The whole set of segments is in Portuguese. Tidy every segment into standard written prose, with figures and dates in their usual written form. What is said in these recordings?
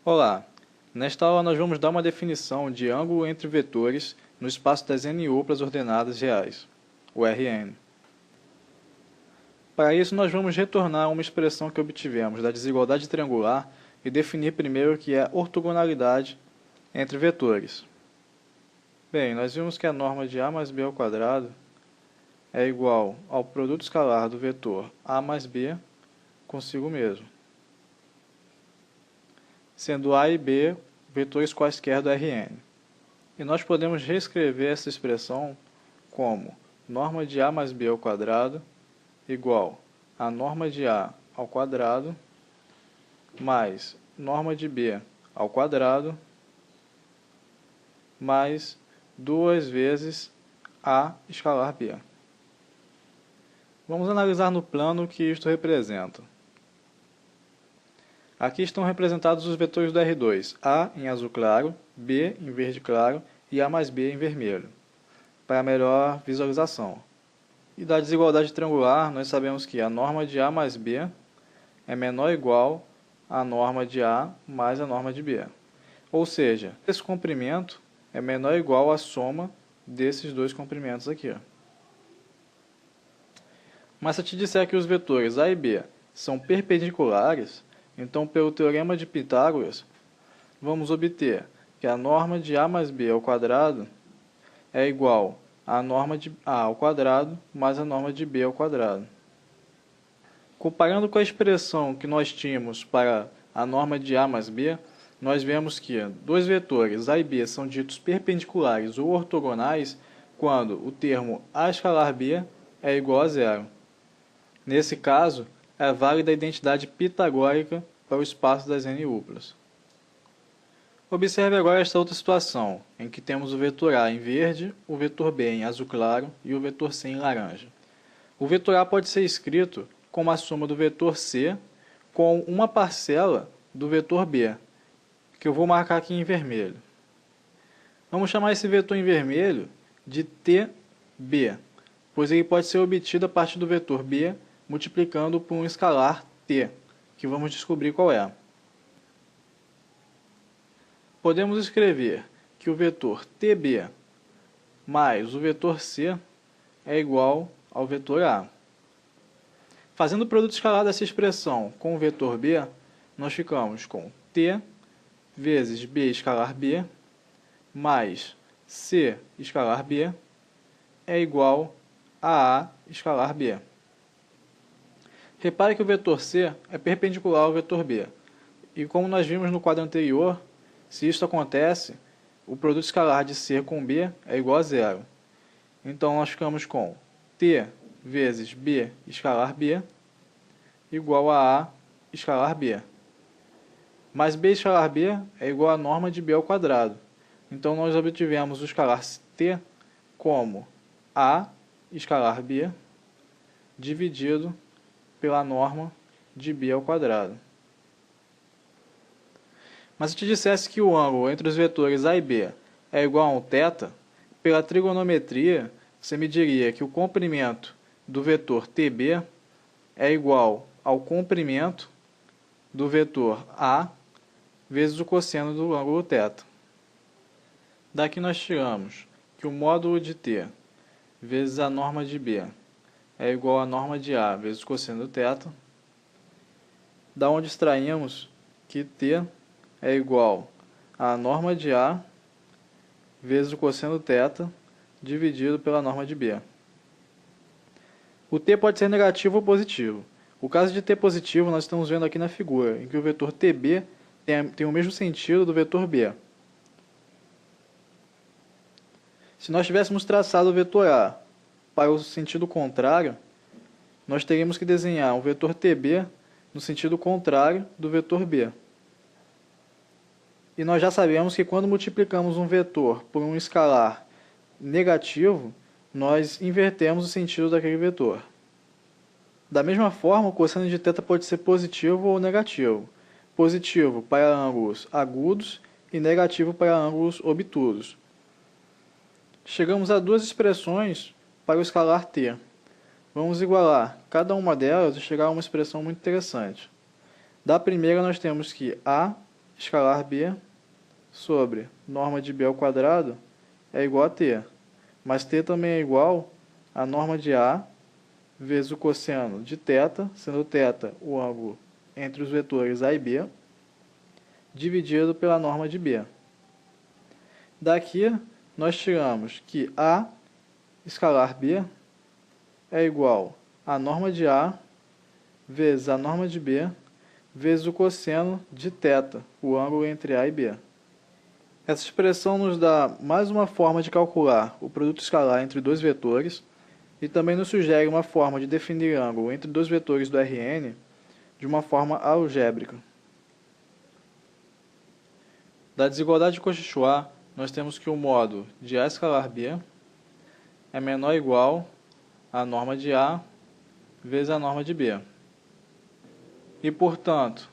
Olá, nesta aula nós vamos dar uma definição de ângulo entre vetores no espaço das n-uplas ordenadas reais, o Rn. Para isso nós vamos retornar a uma expressão que obtivemos da desigualdade triangular e definir primeiro o que é ortogonalidade entre vetores. Bem, nós vimos que a norma de a mais b ao quadrado é igual ao produto escalar do vetor a mais b consigo mesmo, sendo a e b vetores quaisquer do Rn. E nós podemos reescrever essa expressão como norma de a mais b ao quadrado igual a norma de a ao quadrado mais norma de b ao quadrado mais 2 vezes a escalar b. Vamos analisar no plano o que isto representa. Aqui estão representados os vetores do R2, A em azul claro, B em verde claro e A mais B em vermelho, para melhor visualização. E da desigualdade triangular, nós sabemos que a norma de A mais B é menor ou igual à norma de A mais a norma de B. Ou seja, esse comprimento é menor ou igual à soma desses dois comprimentos aqui. Mas se eu te disser que os vetores A e B são perpendiculares, então, pelo teorema de Pitágoras, vamos obter que a norma de a mais b ao quadrado é igual à norma de a ao quadrado mais a norma de b ao quadrado. Comparando com a expressão que nós tínhamos para a norma de a mais b, nós vemos que dois vetores a e b são ditos perpendiculares ou ortogonais quando o termo a escalar b é igual a zero. Nesse caso, é válida a identidade pitagórica para o espaço das n-uplas. Observe agora esta outra situação, em que temos o vetor A em verde, o vetor B em azul claro e o vetor C em laranja. O vetor A pode ser escrito como a soma do vetor C com uma parcela do vetor B, que eu vou marcar aqui em vermelho. Vamos chamar esse vetor em vermelho de TB, pois ele pode ser obtido a partir do vetor B multiplicando por um escalar t, que vamos descobrir qual é. Podemos escrever que o vetor tb mais o vetor c é igual ao vetor a. Fazendo o produto escalar dessa expressão com o vetor b, nós ficamos com t vezes b escalar b mais c escalar b é igual a escalar b. Repare que o vetor C é perpendicular ao vetor B. E como nós vimos no quadro anterior, se isto acontece, o produto escalar de C com B é igual a zero. Então nós ficamos com T vezes B escalar B igual a escalar B. Mas B escalar B é igual à norma de B ao quadrado. Então nós obtivemos o escalar T como A escalar B dividido pela norma de b ao quadrado. Mas se eu te dissesse que o ângulo entre os vetores a e b é igual a um θ, pela trigonometria, você me diria que o comprimento do vetor tb é igual ao comprimento do vetor a vezes o cosseno do ângulo θ. Daqui nós tiramos que o módulo de t vezes a norma de b é igual à norma de A vezes o cosseno do θ, da onde extraímos que t é igual à norma de A vezes o cosseno do θ dividido pela norma de B. O t pode ser negativo ou positivo. O caso de t positivo nós estamos vendo aqui na figura, em que o vetor tb tem o mesmo sentido do vetor b. Se nós tivéssemos traçado o vetor A para o sentido contrário, nós teríamos que desenhar um vetor tb no sentido contrário do vetor b. E nós já sabemos que quando multiplicamos um vetor por um escalar negativo, nós invertemos o sentido daquele vetor. Da mesma forma, o cosseno de θ pode ser positivo ou negativo. Positivo para ângulos agudos e negativo para ângulos obtusos. Chegamos a duas expressões para o escalar t. Vamos igualar cada uma delas e chegar a uma expressão muito interessante. Da primeira nós temos que a escalar B sobre norma de B ao quadrado é igual a T. Mas T também é igual a norma de A vezes o cosseno de θ, sendo θ o ângulo entre os vetores A e B, dividido pela norma de B. Daqui, nós tiramos que A escalar B é igual a norma de A vezes a norma de B vezes o cosseno de θ, o ângulo entre A e B. Essa expressão nos dá mais uma forma de calcular o produto escalar entre dois vetores e também nos sugere uma forma de definir ângulo entre dois vetores do Rn de uma forma algébrica. Da desigualdade de Cauchy-Schwarz, nós temos que o modo de A escalar B é menor ou igual à norma de A vezes a norma de B. E, portanto,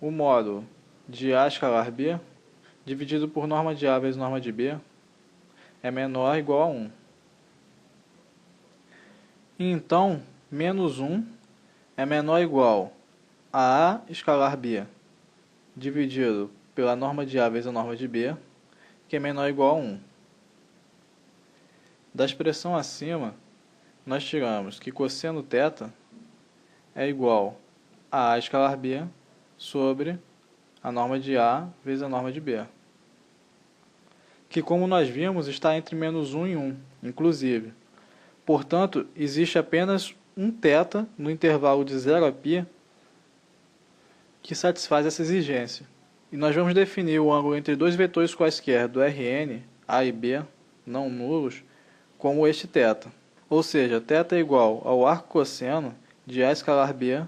o módulo de A escalar B dividido por norma de A vezes norma de B é menor ou igual a 1. E então, menos 1 é menor ou igual a A escalar B dividido pela norma de A vezes a norma de B, que é menor ou igual a 1. Da expressão acima, nós tiramos que cosseno θ é igual a A escalar B sobre a norma de A vezes a norma de B, que, como nós vimos, está entre menos 1 e 1, inclusive. Portanto, existe apenas um θ no intervalo de 0 a π que satisfaz essa exigência. E nós vamos definir o ângulo entre dois vetores quaisquer do Rn, A e B, não nulos, como este θ. Ou seja, θ é igual ao arco cosseno de A escalar B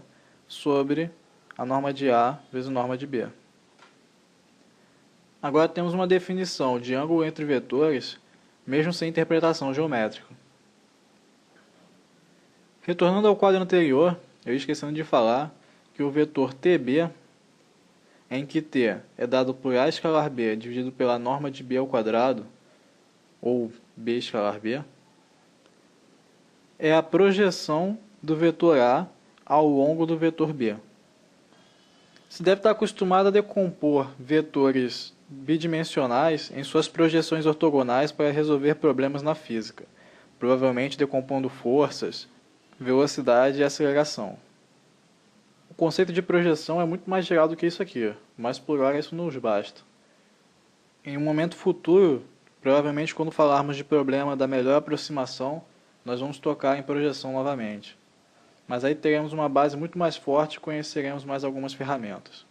sobre a norma de A vezes a norma de B. Agora temos uma definição de ângulo entre vetores, mesmo sem interpretação geométrica. Retornando ao quadro anterior, eu esquecendo de falar que o vetor TB, em que T é dado por A escalar B dividido pela norma de B ao quadrado, ou B escalar B, é a projeção do vetor A ao longo do vetor B. Se deve estar acostumado a decompor vetores bidimensionais em suas projeções ortogonais para resolver problemas na física, provavelmente decompondo forças, velocidade e aceleração. O conceito de projeção é muito mais geral do que isso aqui, mas por hora isso nos basta. Em um momento futuro, provavelmente quando falarmos de problema da melhor aproximação, nós vamos tocar em projeção novamente. Mas aí teremos uma base muito mais forte e conheceremos mais algumas ferramentas.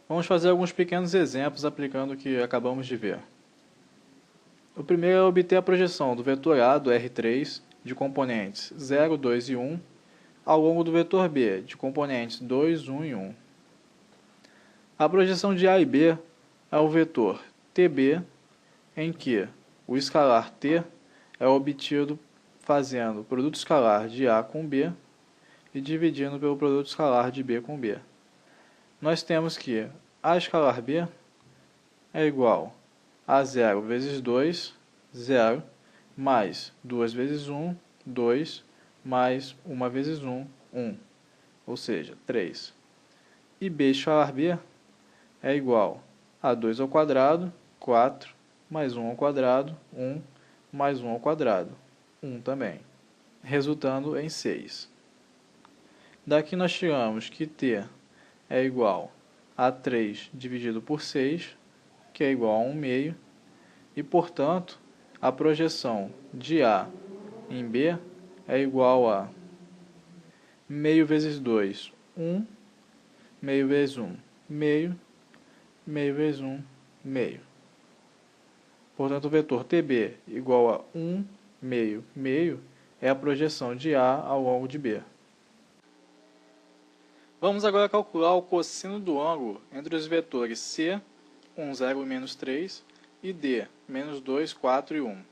Vamos fazer alguns pequenos exemplos aplicando o que acabamos de ver. O primeiro é obter a projeção do vetor A do R3 de componentes 0, 2 e 1 ao longo do vetor B de componentes 2, 1 e 1. A projeção de A e B é o vetor TB, em que o escalar T é obtido fazendo o produto escalar de A com B e dividindo pelo produto escalar de B com B. Nós temos que A escalar B é igual a 0 vezes 2, 0, mais 2 vezes 1, 2, mais 1 vezes 1, 1, ou seja, 3. E B escalar B é igual a 2 ao quadrado, 4, mais 1 ao quadrado, 1, mais 1 ao quadrado, 1 também, resultando em 6. Daqui nós tiramos que T é igual a 3 dividido por 6, que é igual a 1 meio, e, portanto, a projeção de A em B é igual a meio vezes 2, 1, meio vezes 1, meio, meio vezes 1, meio. Portanto, o vetor TB igual a 1, meio, meio é a projeção de A ao longo de B. Vamos agora calcular o cosseno do ângulo entre os vetores C, 1, 0 e menos 3, e D, menos 2, 4 e 1.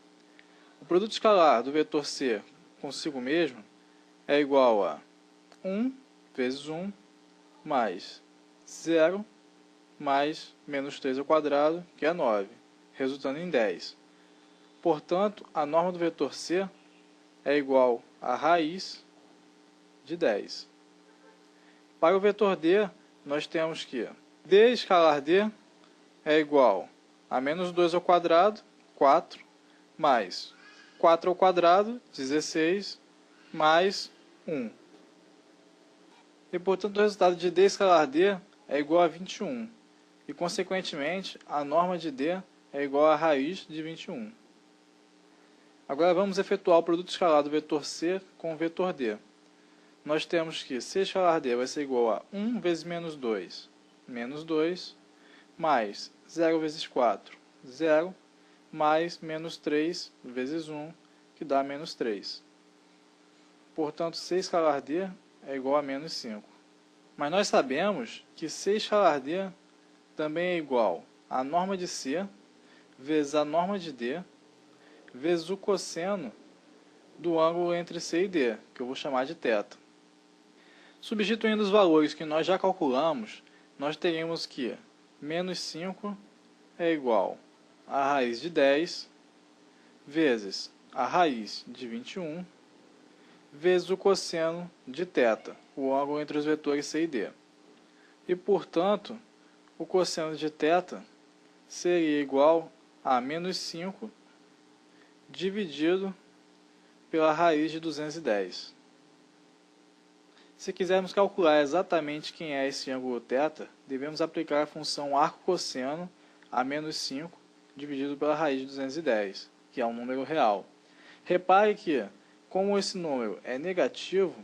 O produto escalar do vetor C consigo mesmo é igual a 1 vezes 1 mais 0 mais menos 3 ao quadrado, que é 9, resultando em 10. Portanto, a norma do vetor C é igual a raiz de 10. Para o vetor D, nós temos que d escalar d é igual a menos 2 ao quadrado, 4, mais 4 ao quadrado, 16, mais 1. E, portanto, o resultado de d escalar d é igual a 21. E, consequentemente, a norma de d é igual a raiz de 21. Agora vamos efetuar o produto escalar do vetor c com o vetor d. Nós temos que c escalar d vai ser igual a 1 vezes menos 2, mais 0 vezes 4, 0, mais menos 3 vezes 1, que dá menos 3. Portanto, c escalar d é igual a menos 5. Mas nós sabemos que c escalar d também é igual a norma de c vezes a norma de d vezes o cosseno do ângulo entre c e d, que eu vou chamar de θ. Substituindo os valores que nós já calculamos, nós teríamos que menos 5 é igual a raiz de 10 vezes a raiz de 21 vezes o cosseno de θ, o ângulo entre os vetores c e d. E, portanto, o cosseno de θ seria igual a menos 5 dividido pela raiz de 210. Se quisermos calcular exatamente quem é esse ângulo θ, devemos aplicar a função arco-cosseno a menos 5 dividido pela raiz de 210, que é um número real. Repare que, como esse número é negativo,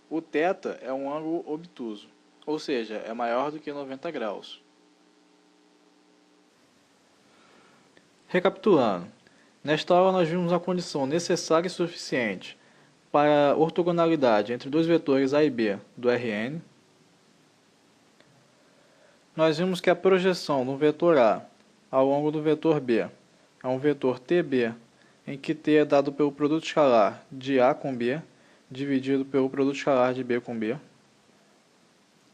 o θ é um ângulo obtuso, ou seja, é maior do que 90 graus. Recapitulando, nesta aula nós vimos a condição necessária e suficiente para a ortogonalidade entre dois vetores A e B do Rn. Nós vimos que a projeção do vetor A ao longo do vetor B é um vetor TB, em que T é dado pelo produto escalar de A com B, dividido pelo produto escalar de B com B.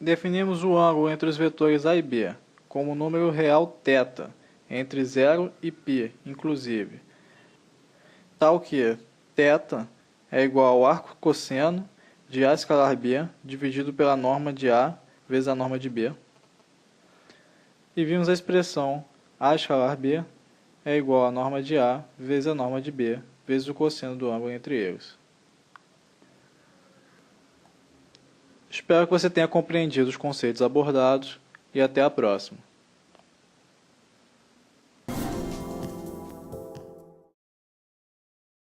Definimos o ângulo entre os vetores A e B como o número real θ, entre 0 e π, inclusive, tal que θ é igual ao arco cosseno de A escalar B, dividido pela norma de A vezes a norma de B. E vimos a expressão A escalar B é igual à norma de A vezes a norma de B, vezes o cosseno do ângulo entre eles. Espero que você tenha compreendido os conceitos abordados e até a próxima.